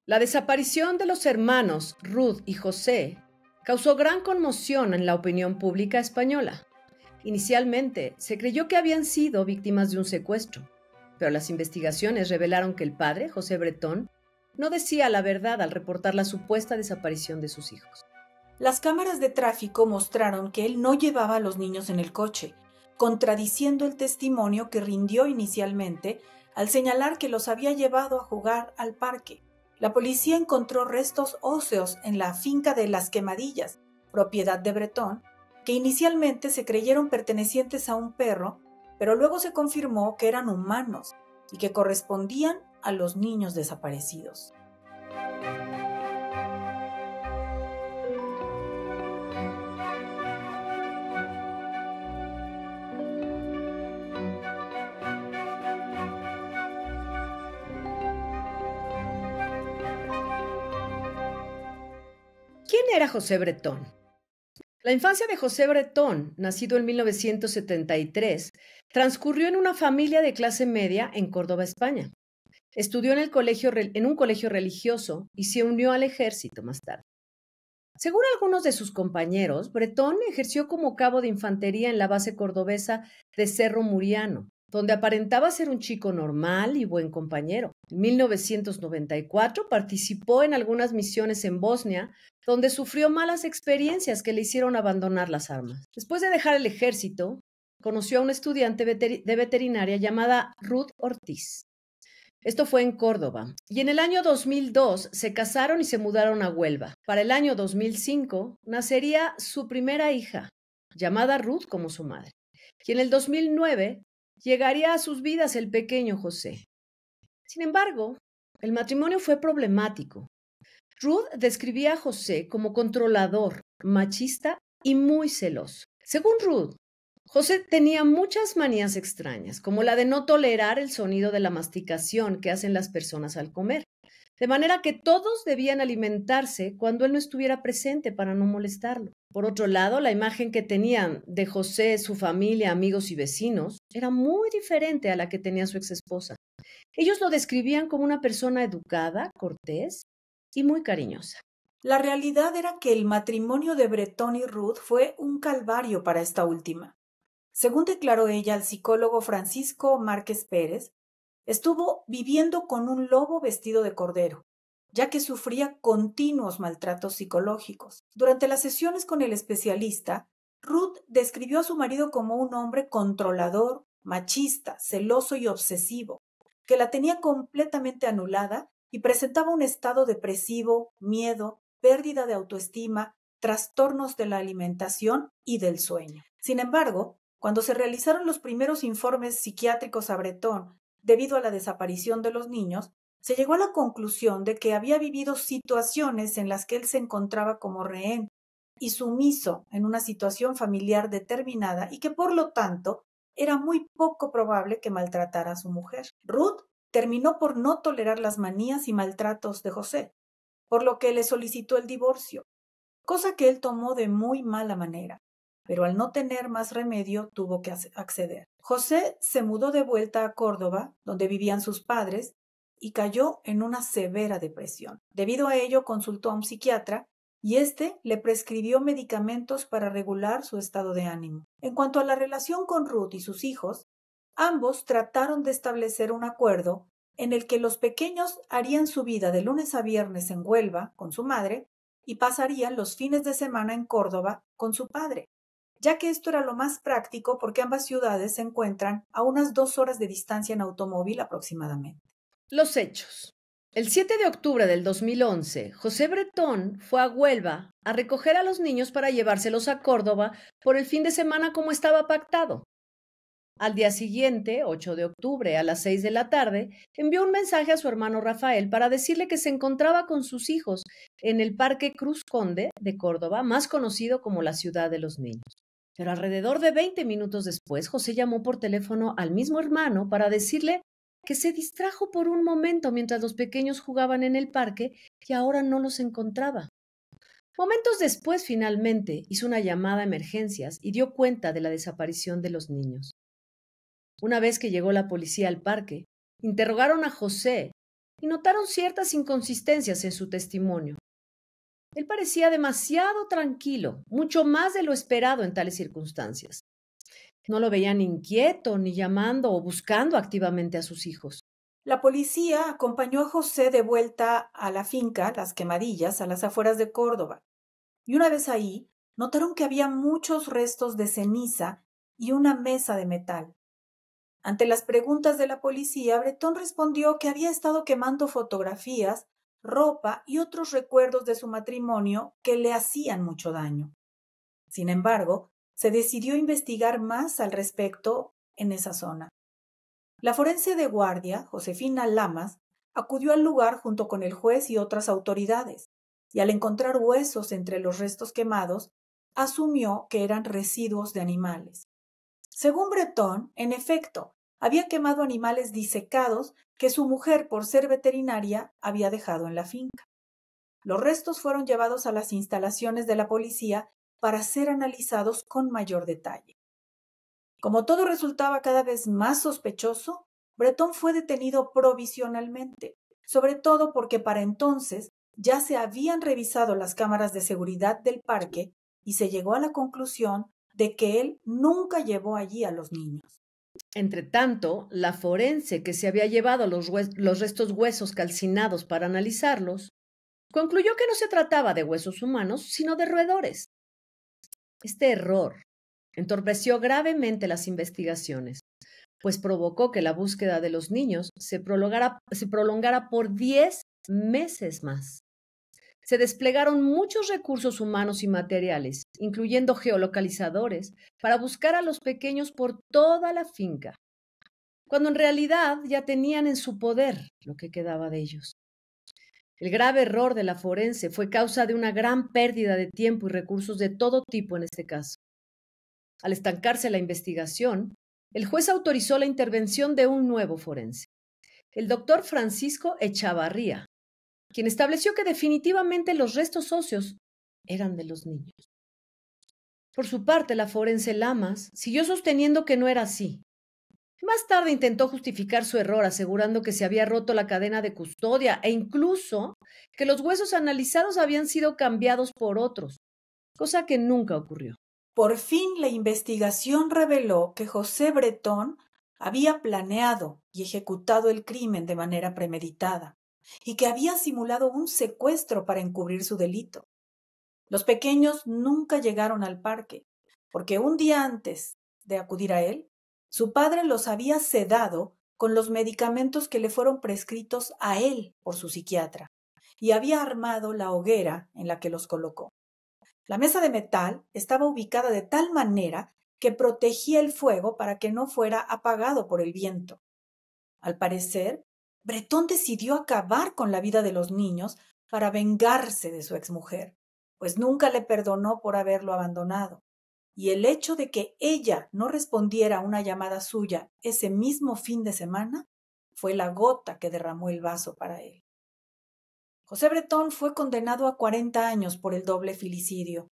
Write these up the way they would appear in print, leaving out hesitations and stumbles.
La desaparición de los hermanos Ruth y José causó gran conmoción en la opinión pública española. Inicialmente se creyó que habían sido víctimas de un secuestro, pero las investigaciones revelaron que el padre, José Bretón, no decía la verdad al reportar la supuesta desaparición de sus hijos. Las cámaras de tráfico mostraron que él no llevaba a los niños en el coche, contradiciendo el testimonio que rindió inicialmente al señalar que los había llevado a jugar al parque. La policía encontró restos óseos en la finca de Las Quemadillas, propiedad de Bretón, que inicialmente se creyeron pertenecientes a un perro, pero luego se confirmó que eran humanos y que correspondían a los niños desaparecidos. ¿Quién era José Bretón? La infancia de José Bretón, nacido en 1973, transcurrió en una familia de clase media en Córdoba, España. Estudió en un colegio religioso y se unió al ejército más tarde. Según algunos de sus compañeros, Bretón ejerció como cabo de infantería en la base cordobesa de Cerro Muriano, donde aparentaba ser un chico normal y buen compañero. En 1994 participó en algunas misiones en Bosnia, donde sufrió malas experiencias que le hicieron abandonar las armas. Después de dejar el ejército, conoció a una estudiante de veterinaria llamada Ruth Ortiz. Esto fue en Córdoba. Y en el año 2002 se casaron y se mudaron a Huelva. Para el año 2005 nacería su primera hija, llamada Ruth como su madre. Y en el 2009 llegaría a sus vidas el pequeño José. Sin embargo, el matrimonio fue problemático. Ruth describía a José como controlador, machista y muy celoso. Según Ruth, José tenía muchas manías extrañas, como la de no tolerar el sonido de la masticación que hacen las personas al comer, de manera que todos debían alimentarse cuando él no estuviera presente para no molestarlo. Por otro lado, la imagen que tenían de José, su familia, amigos y vecinos era muy diferente a la que tenía su exesposa. Ellos lo describían como una persona educada, cortés y muy cariñosa. La realidad era que el matrimonio de Bretón y Ruth fue un calvario para esta última. Según declaró ella al psicólogo Francisco Márquez Pérez, estuvo viviendo con un lobo vestido de cordero, ya que sufría continuos maltratos psicológicos. Durante las sesiones con el especialista, Ruth describió a su marido como un hombre controlador, machista, celoso y obsesivo, que la tenía completamente anulada y presentaba un estado depresivo, miedo, pérdida de autoestima, trastornos de la alimentación y del sueño. Sin embargo, cuando se realizaron los primeros informes psiquiátricos a Bretón debido a la desaparición de los niños, se llegó a la conclusión de que había vivido situaciones en las que él se encontraba como rehén y sumiso en una situación familiar determinada y que por lo tanto era muy poco probable que maltratara a su mujer. Ruth terminó por no tolerar las manías y maltratos de José, por lo que le solicitó el divorcio, cosa que él tomó de muy mala manera, pero al no tener más remedio tuvo que acceder. José se mudó de vuelta a Córdoba, donde vivían sus padres, y cayó en una severa depresión. Debido a ello consultó a un psiquiatra y éste le prescribió medicamentos para regular su estado de ánimo. En cuanto a la relación con Ruth y sus hijos, ambos trataron de establecer un acuerdo en el que los pequeños harían su vida de lunes a viernes en Huelva con su madre y pasarían los fines de semana en Córdoba con su padre, ya que esto era lo más práctico porque ambas ciudades se encuentran a unas 2 horas de distancia en automóvil aproximadamente. Los hechos. El 7 de octubre del 2011, José Bretón fue a Huelva a recoger a los niños para llevárselos a Córdoba por el fin de semana como estaba pactado. Al día siguiente, 8 de octubre, a las 6 de la tarde, envió un mensaje a su hermano Rafael para decirle que se encontraba con sus hijos en el Parque Cruz Conde de Córdoba, más conocido como la Ciudad de los Niños. Pero alrededor de 20 minutos después, José llamó por teléfono al mismo hermano para decirle que se distrajo por un momento mientras los pequeños jugaban en el parque y ahora no los encontraba. Momentos después, finalmente, hizo una llamada a emergencias y dio cuenta de la desaparición de los niños. Una vez que llegó la policía al parque, interrogaron a José y notaron ciertas inconsistencias en su testimonio. Él parecía demasiado tranquilo, mucho más de lo esperado en tales circunstancias. No lo veían inquieto, ni llamando o buscando activamente a sus hijos. La policía acompañó a José de vuelta a la finca Las Quemadillas, a las afueras de Córdoba. Y una vez ahí, notaron que había muchos restos de ceniza y una mesa de metal. Ante las preguntas de la policía, Bretón respondió que había estado quemando fotografías, ropa y otros recuerdos de su matrimonio que le hacían mucho daño. Sin embargo, se decidió investigar más al respecto en esa zona. La forense de guardia, Josefina Lamas, acudió al lugar junto con el juez y otras autoridades, y al encontrar huesos entre los restos quemados, asumió que eran residuos de animales. Según Bretón, en efecto, había quemado animales disecados que su mujer, por ser veterinaria, había dejado en la finca. Los restos fueron llevados a las instalaciones de la policía para ser analizados con mayor detalle. Como todo resultaba cada vez más sospechoso, Bretón fue detenido provisionalmente, sobre todo porque para entonces ya se habían revisado las cámaras de seguridad del parque y se llegó a la conclusión de que él nunca llevó allí a los niños. Entretanto, la forense que se había llevado los restos huesos calcinados para analizarlos, concluyó que no se trataba de huesos humanos, sino de roedores. Este error entorpeció gravemente las investigaciones, pues provocó que la búsqueda de los niños se prolongara por 10 meses más. Se desplegaron muchos recursos humanos y materiales, incluyendo geolocalizadores, para buscar a los pequeños por toda la finca, cuando en realidad ya tenían en su poder lo que quedaba de ellos. El grave error de la forense fue causa de una gran pérdida de tiempo y recursos de todo tipo en este caso. Al estancarse la investigación, el juez autorizó la intervención de un nuevo forense, el doctor Francisco Echavarría, quien estableció que definitivamente los restos óseos eran de los niños. Por su parte, la forense Lamas siguió sosteniendo que no era así. Más tarde intentó justificar su error, asegurando que se había roto la cadena de custodia e incluso que los huesos analizados habían sido cambiados por otros, cosa que nunca ocurrió. Por fin la investigación reveló que José Bretón había planeado y ejecutado el crimen de manera premeditada y que había simulado un secuestro para encubrir su delito. Los pequeños nunca llegaron al parque, porque un día antes de acudir a él, su padre los había sedado con los medicamentos que le fueron prescritos a él por su psiquiatra, y había armado la hoguera en la que los colocó. La mesa de metal estaba ubicada de tal manera que protegía el fuego para que no fuera apagado por el viento. Al parecer, Bretón decidió acabar con la vida de los niños para vengarse de su exmujer, pues nunca le perdonó por haberlo abandonado, y el hecho de que ella no respondiera a una llamada suya ese mismo fin de semana fue la gota que derramó el vaso para él. José Bretón fue condenado a 40 años por el doble filicidio.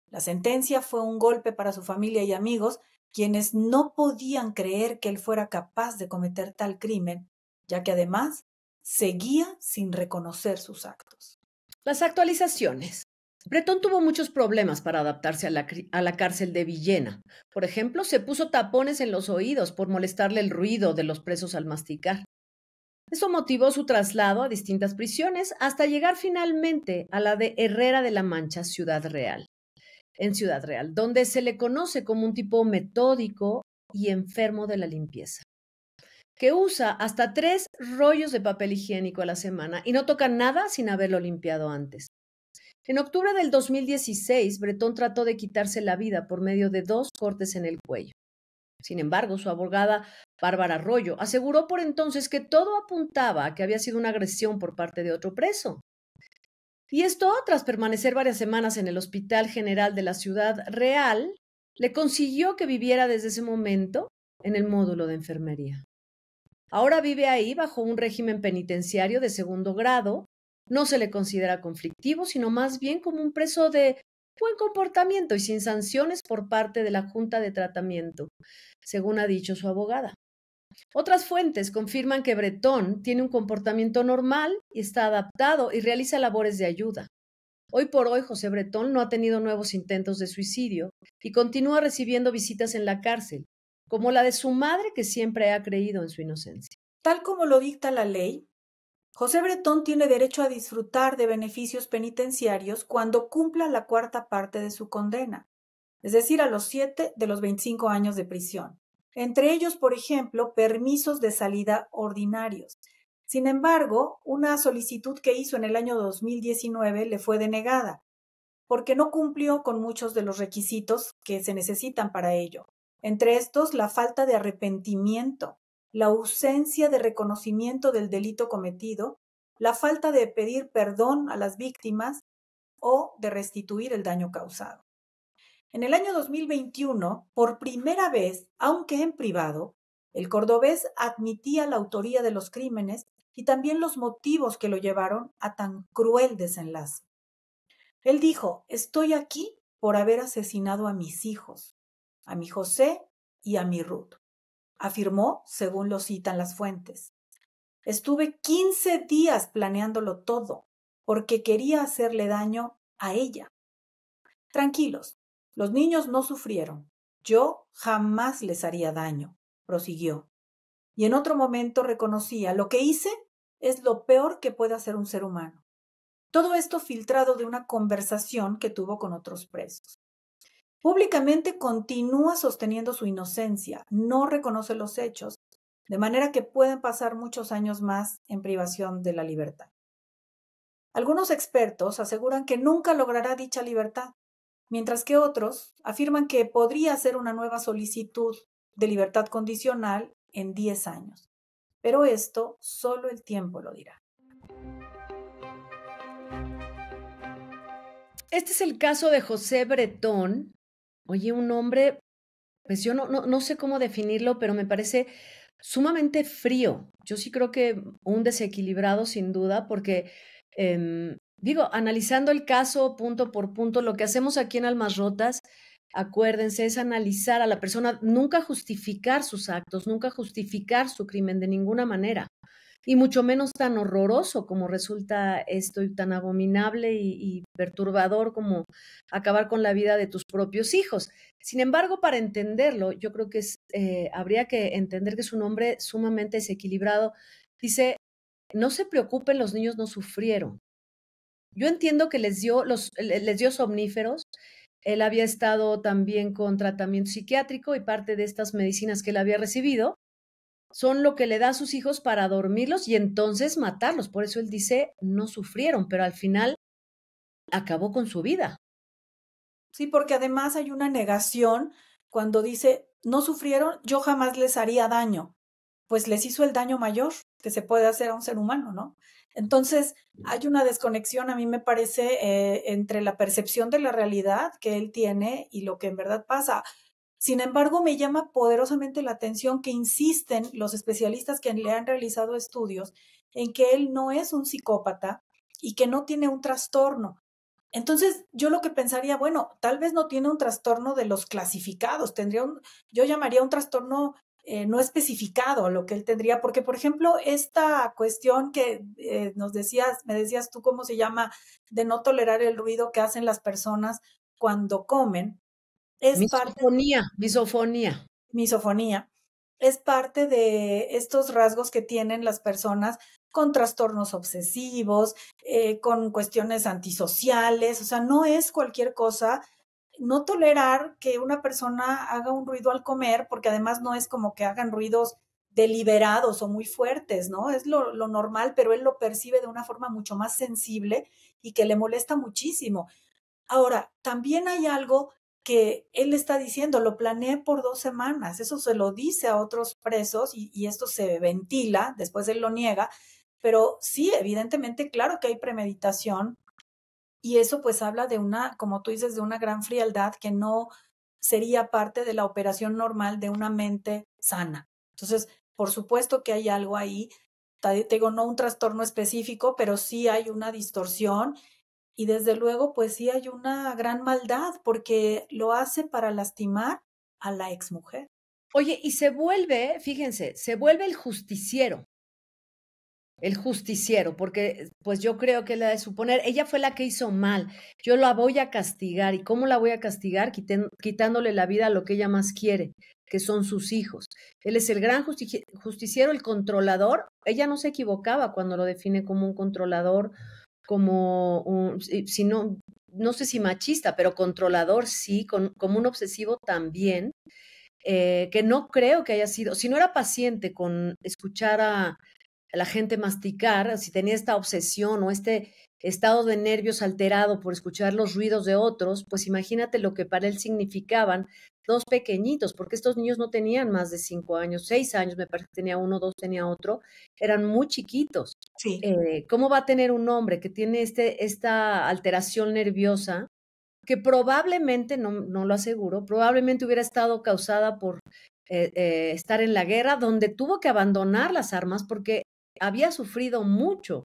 La sentencia fue un golpe para su familia y amigos, quienes no podían creer que él fuera capaz de cometer tal crimen, ya que además seguía sin reconocer sus actos. Las actualizaciones. Bretón tuvo muchos problemas para adaptarse a la cárcel de Villena. Por ejemplo, se puso tapones en los oídos por molestarle el ruido de los presos al masticar. Eso motivó su traslado a distintas prisiones hasta llegar finalmente a la de Herrera de la Mancha, Ciudad Real. En Ciudad Real, donde se le conoce como un tipo metódico y enfermo de la limpieza, que usa hasta 3 rollos de papel higiénico a la semana y no toca nada sin haberlo limpiado antes. En octubre del 2016, Bretón trató de quitarse la vida por medio de 2 cortes en el cuello. Sin embargo, su abogada, Bárbara Arroyo, aseguró por entonces que todo apuntaba a que había sido una agresión por parte de otro preso. Y esto, tras permanecer varias semanas en el Hospital General de la Ciudad Real, le consiguió que viviera desde ese momento en el módulo de enfermería. Ahora vive ahí bajo un régimen penitenciario de 2º grado. No se le considera conflictivo, sino más bien como un preso de buen comportamiento y sin sanciones por parte de la Junta de Tratamiento, según ha dicho su abogada. Otras fuentes confirman que Bretón tiene un comportamiento normal y está adaptado y realiza labores de ayuda. Hoy por hoy, José Bretón no ha tenido nuevos intentos de suicidio y continúa recibiendo visitas en la cárcel, como la de su madre que siempre ha creído en su inocencia. Tal como lo dicta la ley, José Bretón tiene derecho a disfrutar de beneficios penitenciarios cuando cumpla la cuarta parte de su condena, es decir, a los 7 de los 25 años de prisión. Entre ellos, por ejemplo, permisos de salida ordinarios. Sin embargo, una solicitud que hizo en el año 2019 le fue denegada, porque no cumplió con muchos de los requisitos que se necesitan para ello. Entre estos, la falta de arrepentimiento, la ausencia de reconocimiento del delito cometido, la falta de pedir perdón a las víctimas o de restituir el daño causado. En el año 2021, por primera vez, aunque en privado, el cordobés admitía la autoría de los crímenes y también los motivos que lo llevaron a tan cruel desenlace. Él dijo: estoy aquí por haber asesinado a mis hijos, a mi José y a mi Ruth. Afirmó, según lo citan las fuentes. Estuve 15 días planeándolo todo porque quería hacerle daño a ella. Tranquilos, los niños no sufrieron. Yo jamás les haría daño, prosiguió. Y en otro momento reconocía: lo que hice es lo peor que puede hacer un ser humano. Todo esto filtrado de una conversación que tuvo con otros presos. Públicamente continúa sosteniendo su inocencia, no reconoce los hechos, de manera que pueden pasar muchos años más en privación de la libertad. Algunos expertos aseguran que nunca logrará dicha libertad, mientras que otros afirman que podría hacer una nueva solicitud de libertad condicional en 10 años. Pero esto solo el tiempo lo dirá. Este es el caso de José Bretón. Oye, un hombre, pues yo no sé cómo definirlo, pero me parece sumamente frío. Yo sí creo que un desequilibrado sin duda, porque digo, analizando el caso punto por punto, lo que hacemos aquí en Almas Rotas, acuérdense, es analizar a la persona, nunca justificar sus actos, nunca justificar su crimen de ninguna manera. Y mucho menos tan horroroso como resulta esto y tan abominable y perturbador como acabar con la vida de tus propios hijos. Sin embargo, para entenderlo, yo creo que habría que entender que es un hombre sumamente desequilibrado. Dice, no se preocupen, los niños no sufrieron. Yo entiendo que les dio somníferos. Él había estado también con tratamiento psiquiátrico y parte de estas medicinas que él había recibido son lo que le da a sus hijos para dormirlos y entonces matarlos. Por eso él dice, no sufrieron, pero al final acabó con su vida. Sí, porque además hay una negación cuando dice: no sufrieron, yo jamás les haría daño. Pues les hizo el daño mayor que se puede hacer a un ser humano, ¿no? Entonces, hay una desconexión, a mí me parece, entre la percepción de la realidad que él tiene y lo que en verdad pasa. Sin embargo, me llama poderosamente la atención que insisten los especialistas que le han realizado estudios en que él no es un psicópata y que no tiene un trastorno. Entonces, yo lo que pensaría, bueno, tal vez no tiene un trastorno de los clasificados, yo llamaría un trastorno no especificado lo que él tendría, porque, por ejemplo, esta cuestión que me decías tú, ¿cómo se llama? De no tolerar el ruido que hacen las personas cuando comen, es parte Misofonía. misofonía, es parte de estos rasgos que tienen las personas con trastornos obsesivos, con cuestiones antisociales, o sea, no es cualquier cosa no tolerar que una persona haga un ruido al comer, porque además no es como que hagan ruidos deliberados o muy fuertes, ¿no? Es lo normal, pero él lo percibe de una forma mucho más sensible y que le molesta muchísimo. Ahora, también hay algo que él está diciendo: lo planeé por 2 semanas. Eso se lo dice a otros presos y esto se ventila, después él lo niega, pero sí, evidentemente, claro que hay premeditación y eso pues habla de una, como tú dices, de una gran frialdad que no sería parte de la operación normal de una mente sana. Entonces, por supuesto que hay algo ahí, te digo, no un trastorno específico, pero sí hay una distorsión y desde luego, pues sí hay una gran maldad porque lo hace para lastimar a la exmujer. Oye, y se vuelve, fíjense, se vuelve el justiciero, porque pues yo creo que la de suponer, ella fue la que hizo mal, yo la voy a castigar. ¿Y cómo la voy a castigar? Quitándole la vida a lo que ella más quiere, que son sus hijos. Él es el gran justiciero, el controlador. Ella no se equivocaba cuando lo define como un controlador, como un, si no, no sé si machista, pero controlador sí, como un obsesivo también, que no creo que haya sido, si no era paciente con escuchar a la gente masticar, si tenía esta obsesión o este estado de nervios alterado por escuchar los ruidos de otros, pues imagínate lo que para él significaban dos pequeñitos, porque estos niños no tenían más de 5 años, 6 años, me parece que tenía uno, dos tenía otro, eran muy chiquitos. Sí, ¿Cómo va a tener un hombre que tiene esta alteración nerviosa que probablemente, no lo aseguro, probablemente hubiera estado causada por estar en la guerra, donde tuvo que abandonar las armas porque había sufrido mucho?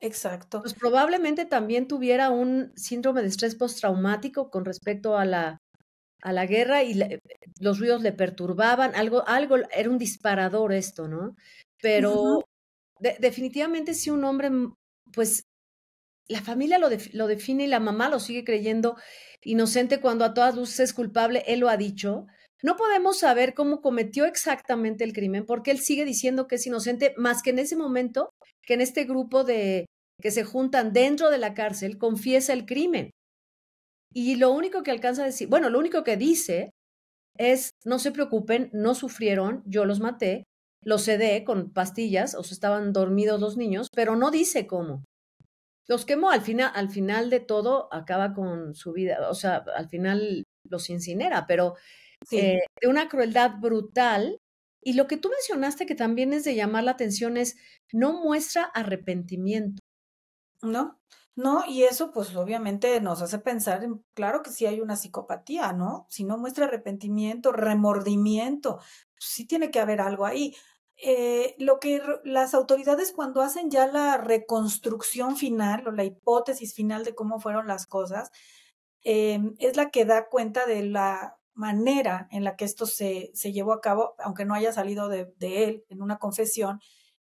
exacto. Pues probablemente también tuviera un síndrome de estrés postraumático con respecto a la guerra y los ruidos le perturbaban, algo, era un disparador esto, ¿no? Ujú. Pero definitivamente si un hombre, pues la familia lo define y la mamá lo sigue creyendo inocente cuando a todas luces es culpable, él lo ha dicho. No podemos saber cómo cometió exactamente el crimen, porque él sigue diciendo que es inocente, más que en ese momento, que en este grupo de que se juntan dentro de la cárcel, confiesa el crimen. Y lo único que alcanza a decir, bueno, lo único que dice es, no se preocupen, no sufrieron, yo los maté, los sedé con pastillas, o sea, estaban dormidos los niños, pero no dice cómo. Los quemó, al final de todo acaba con su vida, o sea, al final los incinera, pero Sí, de una crueldad brutal. Y lo que tú mencionaste que también es de llamar la atención es, no muestra arrepentimiento. ¿no? No, y eso pues obviamente nos hace pensar en, claro que sí hay una psicopatía, ¿no? Si no muestra arrepentimiento, remordimiento, sí tiene que haber algo ahí. Lo que las autoridades cuando hacen ya la reconstrucción final o la hipótesis final de cómo fueron las cosas, es la que da cuenta de la manera en la que esto se llevó a cabo, aunque no haya salido de él en una confesión,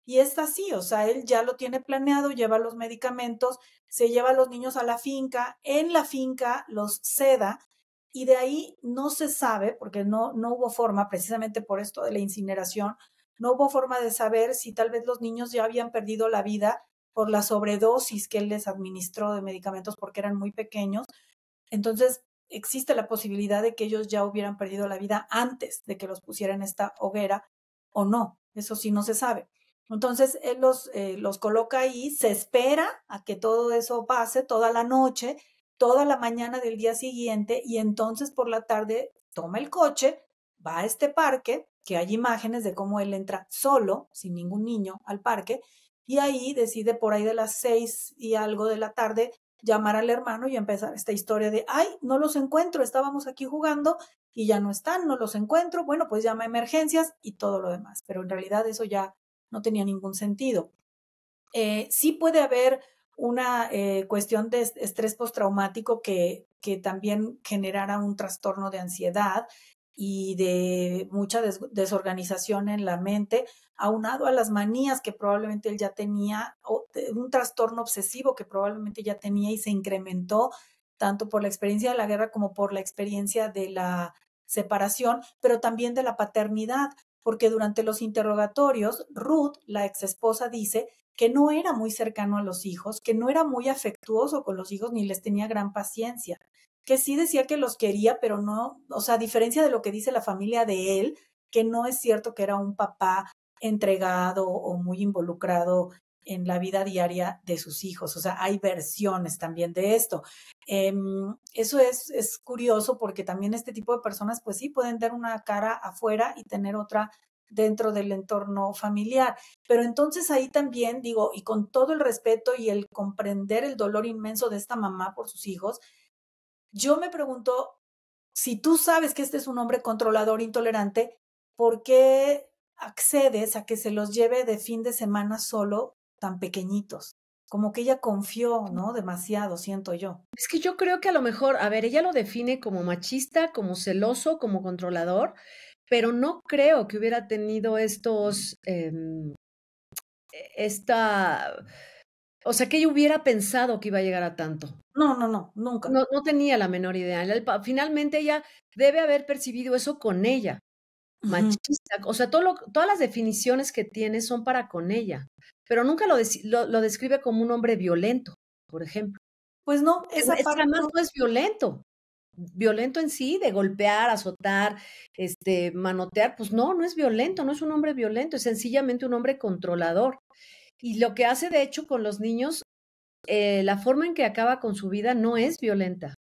y es así, o sea, él ya lo tiene planeado, lleva los medicamentos, se lleva a los niños a la finca, en la finca los seda y de ahí no se sabe, porque no hubo forma, precisamente por esto de la incineración, no hubo forma de saber si tal vez los niños ya habían perdido la vida por la sobredosis que él les administró de medicamentos porque eran muy pequeños. Entonces, existe la posibilidad de que ellos ya hubieran perdido la vida antes de que los pusiera en esta hoguera o no, eso sí no se sabe. Entonces, él los coloca ahí, se espera a que todo eso pase toda la noche, toda la mañana del día siguiente y entonces por la tarde toma el coche, va a este parque, que hay imágenes de cómo él entra solo, sin ningún niño, al parque, y ahí decide por ahí de las 6 y algo de la tarde llamar al hermano y empezar esta historia de, ay, no los encuentro, estábamos aquí jugando y ya no están, no los encuentro, bueno, pues llama a emergencias y todo lo demás, pero en realidad eso ya no tenía ningún sentido. Sí puede haber una cuestión de estrés postraumático que también generara un trastorno de ansiedad y de mucha desorganización en la mente, aunado a las manías que probablemente él ya tenía, o un trastorno obsesivo que probablemente ya tenía y se incrementó tanto por la experiencia de la guerra como por la experiencia de la separación, pero también de la paternidad, porque durante los interrogatorios, Ruth, la ex esposa, dice que no era muy cercano a los hijos, que no era muy afectuoso con los hijos ni les tenía gran paciencia, que sí decía que los quería, pero no, o sea, a diferencia de lo que dice la familia de él, que no es cierto que era un papá entregado o muy involucrado en la vida diaria de sus hijos. O sea, hay versiones también de esto. Eso es curioso porque también este tipo de personas, pues sí, pueden dar una cara afuera y tener otra dentro del entorno familiar. Pero entonces ahí también digo, y con todo el respeto y el comprender el dolor inmenso de esta mamá por sus hijos, yo me pregunto, si tú sabes que este es un hombre controlador, intolerante, ¿por qué accedes a que se los lleve de fin de semana solo tan pequeñitos? Como que ella confió, ¿no? Demasiado, siento yo. Es que yo creo que a lo mejor, a ver, ella lo define como machista, como celoso, como controlador, pero no creo que hubiera tenido esta, o sea, que ella hubiera pensado que iba a llegar a tanto. No, no, no, nunca. No tenía la menor idea. Finalmente ella debe haber percibido eso con ella, Ujú. machista, o sea, todas las definiciones que tiene son para con ella, pero nunca lo describe como un hombre violento, por ejemplo. Pues no, esa Es que parte además no. no es violento. Violento en sí, de golpear, azotar, manotear, pues no es violento, no es un hombre violento, es sencillamente un hombre controlador. Y lo que hace, de hecho, con los niños, la forma en que acaba con su vida no es violenta.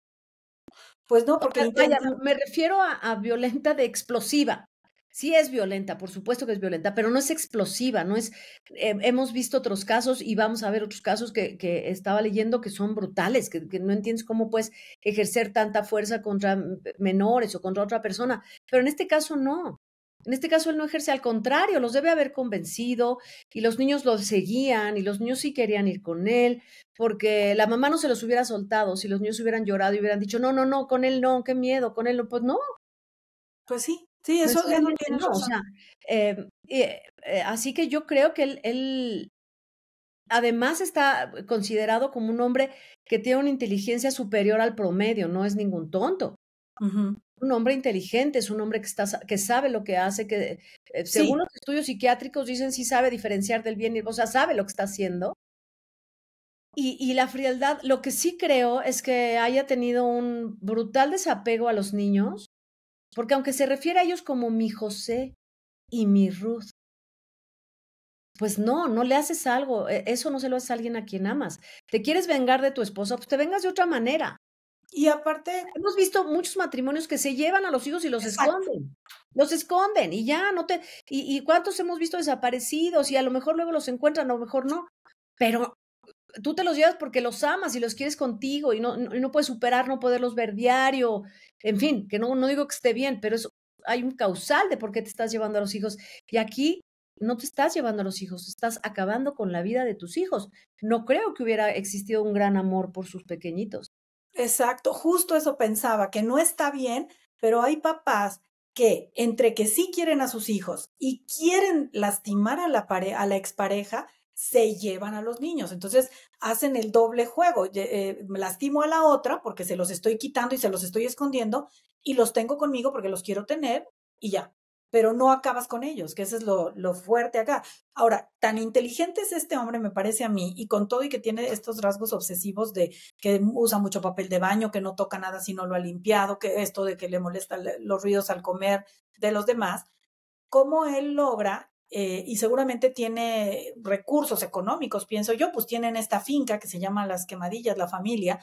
Pues no, O porque sea, vaya, intenta. me refiero a violenta de explosiva. Sí es violenta, por supuesto que es violenta, pero no es explosiva, no es, hemos visto otros casos y vamos a ver otros casos que estaba leyendo que son brutales, que no entiendes cómo puedes ejercer tanta fuerza contra menores o contra otra persona, pero en este caso no. En este caso él no ejerce, al contrario, los debe haber convencido y los niños lo seguían y los niños sí querían ir con él porque la mamá no se los hubiera soltado, si los niños hubieran llorado y hubieran dicho, no, no, no, con él no, qué miedo, con él no, pues no, Pues sí, sí, eso sencillamente tienes no, o razón. sea, así que yo creo que él además está considerado como un hombre que tiene una inteligencia superior al promedio, no es ningún tonto. Ujú. Un hombre inteligente, es un hombre que sabe lo que hace, que según Sí, los estudios psiquiátricos dicen sí sabe diferenciar del bien y, o sea, sabe lo que está haciendo. Y la frialdad, lo que sí creo es que haya tenido un brutal desapego a los niños, porque aunque se refiere a ellos como mi José y mi Ruth, pues no le haces algo, eso no se lo haces a alguien a quien amas. ¿Te quieres vengar de tu esposa? Pues te vengas de otra manera. y aparte, Hemos visto muchos matrimonios que se llevan a los hijos y exacto, los esconden y ya no te, y cuántos hemos visto desaparecidos y a lo mejor luego los encuentran, a lo mejor no, pero tú te los llevas porque los amas y los quieres contigo y no puedes superar no poderlos ver diario. En fin, que no digo que esté bien, pero hay un causal de por qué te estás llevando a los hijos. Y aquí no te estás llevando a los hijos, estás acabando con la vida de tus hijos. No creo que hubiera existido un gran amor por sus pequeñitos. exacto, justo eso pensaba, que no está bien, pero hay papás que entre que sí quieren a sus hijos y quieren lastimar a a la expareja, se llevan a los niños. Entonces hacen el doble juego. Lastimo a la otra porque se los estoy quitando y se los estoy escondiendo y los tengo conmigo porque los quiero tener y ya. Pero no acabas con ellos, que eso es lo fuerte acá. Ahora, tan inteligente es este hombre, me parece a mí, y con todo y que tiene estos rasgos obsesivos de que usa mucho papel de baño, que no toca nada si no lo ha limpiado, que esto de que le molesta los ruidos al comer de los demás, cómo él logra, y seguramente tiene recursos económicos, pienso yo, pues tienen esta finca que se llama Las Quemadillas, la familia,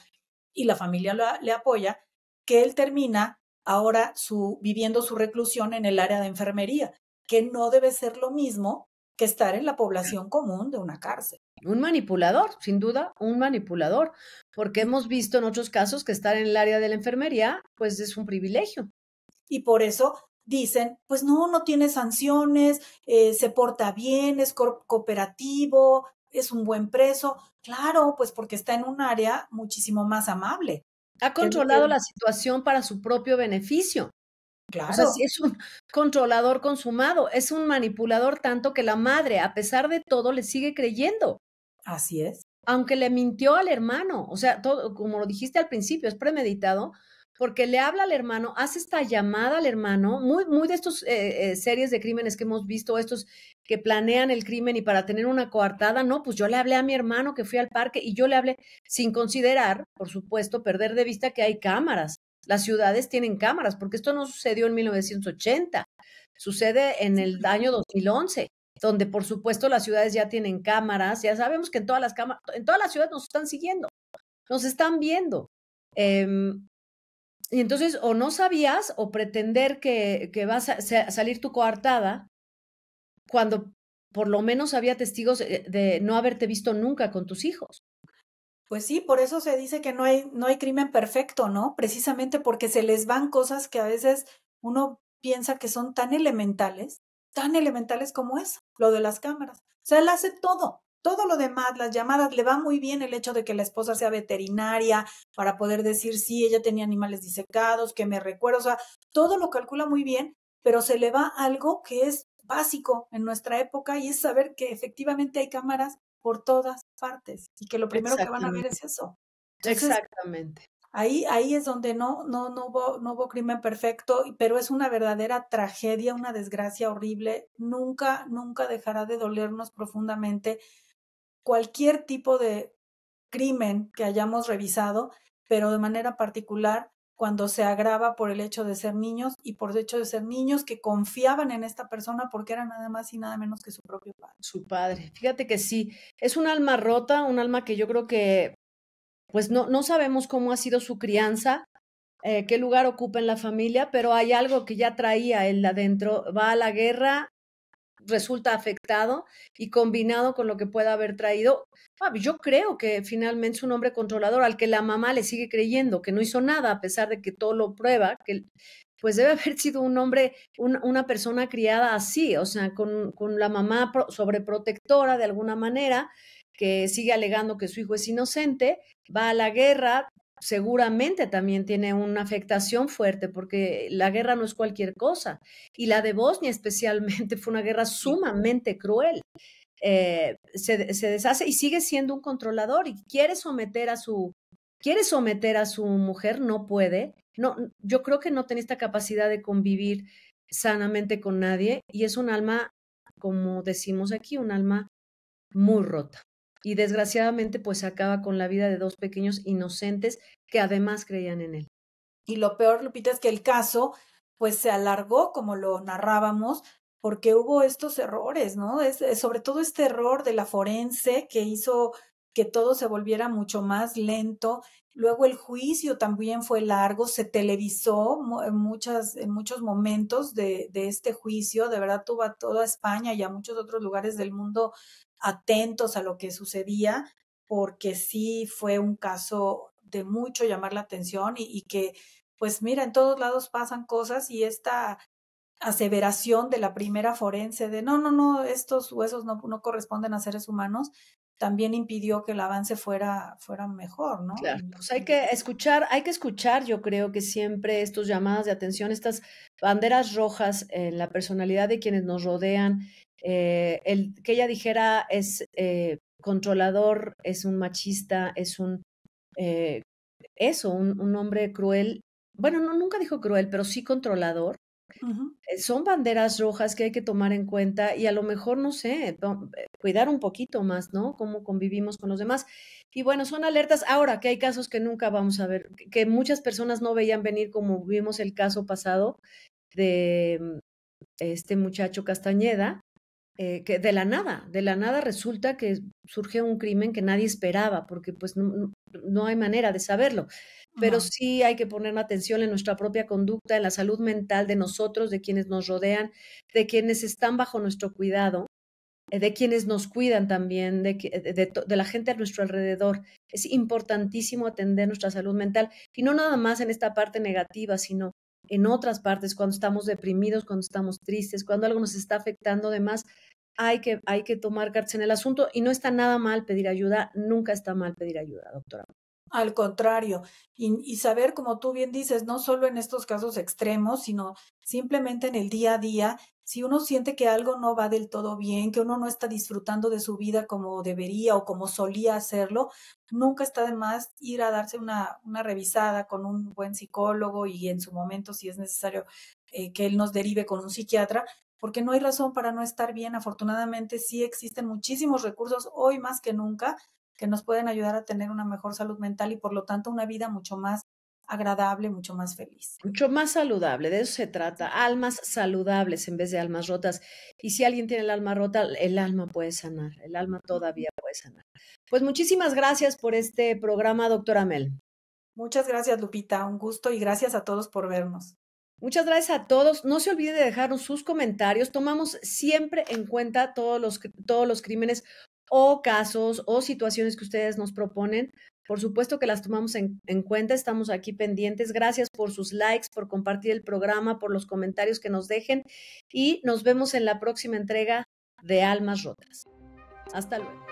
y la familia le apoya, que él termina ahora viviendo su reclusión en el área de enfermería, que no debe ser lo mismo que estar en la población común de una cárcel. Un manipulador, sin duda, un manipulador, porque hemos visto en otros casos que estar en el área de la enfermería, pues es un privilegio. Y por eso dicen, pues no, no tiene sanciones, se porta bien, es cooperativo, es un buen preso. Claro, pues porque está en un área muchísimo más amable, Ha que es lo que, controlado la situación para su propio beneficio. O sea, sí claro, es un controlador consumado, es un manipulador tanto que la madre, a pesar de todo, le sigue creyendo, así es. aunque le mintió al hermano. O sea, todo, como lo dijiste al principio, es premeditado, porque le habla al hermano, hace esta llamada al hermano, muy de estos series de crímenes que hemos visto, estos que planean el crimen y para tener una coartada, no, pues yo le hablé a mi hermano que fui al parque y yo le hablé sin considerar, por supuesto, perder de vista que hay cámaras. Las ciudades tienen cámaras, porque esto no sucedió en 1980, sucede en el año 2011, donde por supuesto las ciudades ya tienen cámaras, ya sabemos que en todas las cámaras, en todas las ciudades nos están siguiendo, nos están viendo. Y entonces o no sabías o pretender que vas a salir tu coartada cuando por lo menos había testigos de no haberte visto nunca con tus hijos. Pues sí, por eso se dice que no hay crimen perfecto, ¿no? Precisamente porque se les van cosas que a veces uno piensa que son tan elementales como eso, lo de las cámaras. O sea, él hace todo lo demás, las llamadas, le va muy bien el hecho de que la esposa sea veterinaria para poder decir, sí, ella tenía animales disecados, que me recuerdo, o sea, todo lo calcula muy bien, pero se le va algo que es básico en nuestra época y es saber que efectivamente hay cámaras por todas partes y que lo primero que van a ver Exactamente, es eso. Entonces, exactamente. ahí es donde no hubo crimen perfecto, pero es una verdadera tragedia, una desgracia horrible. Nunca, nunca dejará de dolernos profundamente cualquier tipo de crimen que hayamos revisado, pero de manera particular cuando se agrava por el hecho de ser niños y por el hecho de ser niños que confiaban en esta persona porque era nada más y nada menos que su propio padre. Su padre. Fíjate que sí, es un alma rota, un alma que yo creo que, pues no sabemos cómo ha sido su crianza, qué lugar ocupa en la familia, pero hay algo que ya traía él adentro. Va a la guerra, resulta afectado y combinado con lo que pueda haber traído, yo creo que finalmente es un hombre controlador al que la mamá le sigue creyendo, que no hizo nada a pesar de que todo lo prueba, que pues debe haber sido un hombre, una persona criada así, o sea, con la mamá sobreprotectora de alguna manera, que sigue alegando que su hijo es inocente, va a la guerra, seguramente también tiene una afectación fuerte, porque la guerra no es cualquier cosa, y la de Bosnia especialmente fue una guerra Sí. sumamente cruel. Se deshace y sigue siendo un controlador y quiere someter a su mujer, no puede. No, yo creo que no tiene esta capacidad de convivir sanamente con nadie y es un alma, como decimos aquí, un alma muy rota. Y desgraciadamente, pues acaba con la vida de dos pequeños inocentes que además creían en él. Y lo peor, Lupita, es que el caso, pues se alargó, como lo narrábamos, porque hubo estos errores, ¿no? Sobre todo este error de la forense que hizo que todo se volviera mucho más lento. Luego el juicio también fue largo, se televisó en muchos momentos de este juicio. De verdad tuvo a toda España y a muchos otros lugares del mundo atentos a lo que sucedía, porque sí fue un caso de mucho llamar la atención y que pues mira, en todos lados pasan cosas y esta aseveración de la primera forense de no, estos huesos no corresponden a seres humanos, también impidió que el avance fuera mejor, ¿no? Claro, pues hay que escuchar, yo creo que siempre estos llamadas de atención, estas banderas rojas en la personalidad de quienes nos rodean, el que ella dijera es controlador, es un machista, es eh, un hombre cruel. Bueno, no, nunca dijo cruel, pero sí controlador. Ujú. Son banderas rojas que hay que tomar en cuenta y a lo mejor, no sé, cuidar un poquito más, ¿no? Cómo convivimos con los demás. Y bueno, son alertas. Ahora que hay casos que nunca vamos a ver, que muchas personas no veían venir, como vimos el caso pasado de este muchacho Castañeda, que de la nada resulta que surge un crimen que nadie esperaba, porque pues no hay manera de saberlo. Pero No, sí hay que poner atención en nuestra propia conducta, en la salud mental de nosotros, de quienes nos rodean, de quienes están bajo nuestro cuidado, de quienes nos cuidan también, de la gente a nuestro alrededor. Es importantísimo atender nuestra salud mental y no nada más en esta parte negativa, sino en otras partes, cuando estamos deprimidos, cuando estamos tristes, cuando algo nos está afectando, además, hay que tomar cartas en el asunto y no está nada mal pedir ayuda, nunca está mal pedir ayuda, doctora. al contrario, y saber, como tú bien dices, no solo en estos casos extremos, sino simplemente en el día a día, si uno siente que algo no va del todo bien, que uno no está disfrutando de su vida como debería o como solía hacerlo, nunca está de más ir a darse una revisada con un buen psicólogo y en su momento, si es necesario, que él nos derive con un psiquiatra, porque no hay razón para no estar bien. Afortunadamente, sí existen muchísimos recursos hoy más que nunca que nos pueden ayudar a tener una mejor salud mental y por lo tanto una vida mucho más agradable, mucho más feliz. Mucho más saludable, de eso se trata, almas saludables en vez de almas rotas. Y si alguien tiene el alma rota, el alma puede sanar, el alma todavía puede sanar. Pues muchísimas gracias por este programa, doctora Mel. Muchas gracias, Lupita. Un gusto y gracias a todos por vernos. Muchas gracias a todos. No se olvide de dejarnos sus comentarios. Tomamos siempre en cuenta todos los crímenes o casos o situaciones que ustedes nos proponen. Por supuesto que las tomamos en cuenta. Estamos aquí pendientes. Gracias por sus likes, por compartir el programa, por los comentarios que nos dejen y nos vemos en la próxima entrega de Almas Rotas. Hasta luego.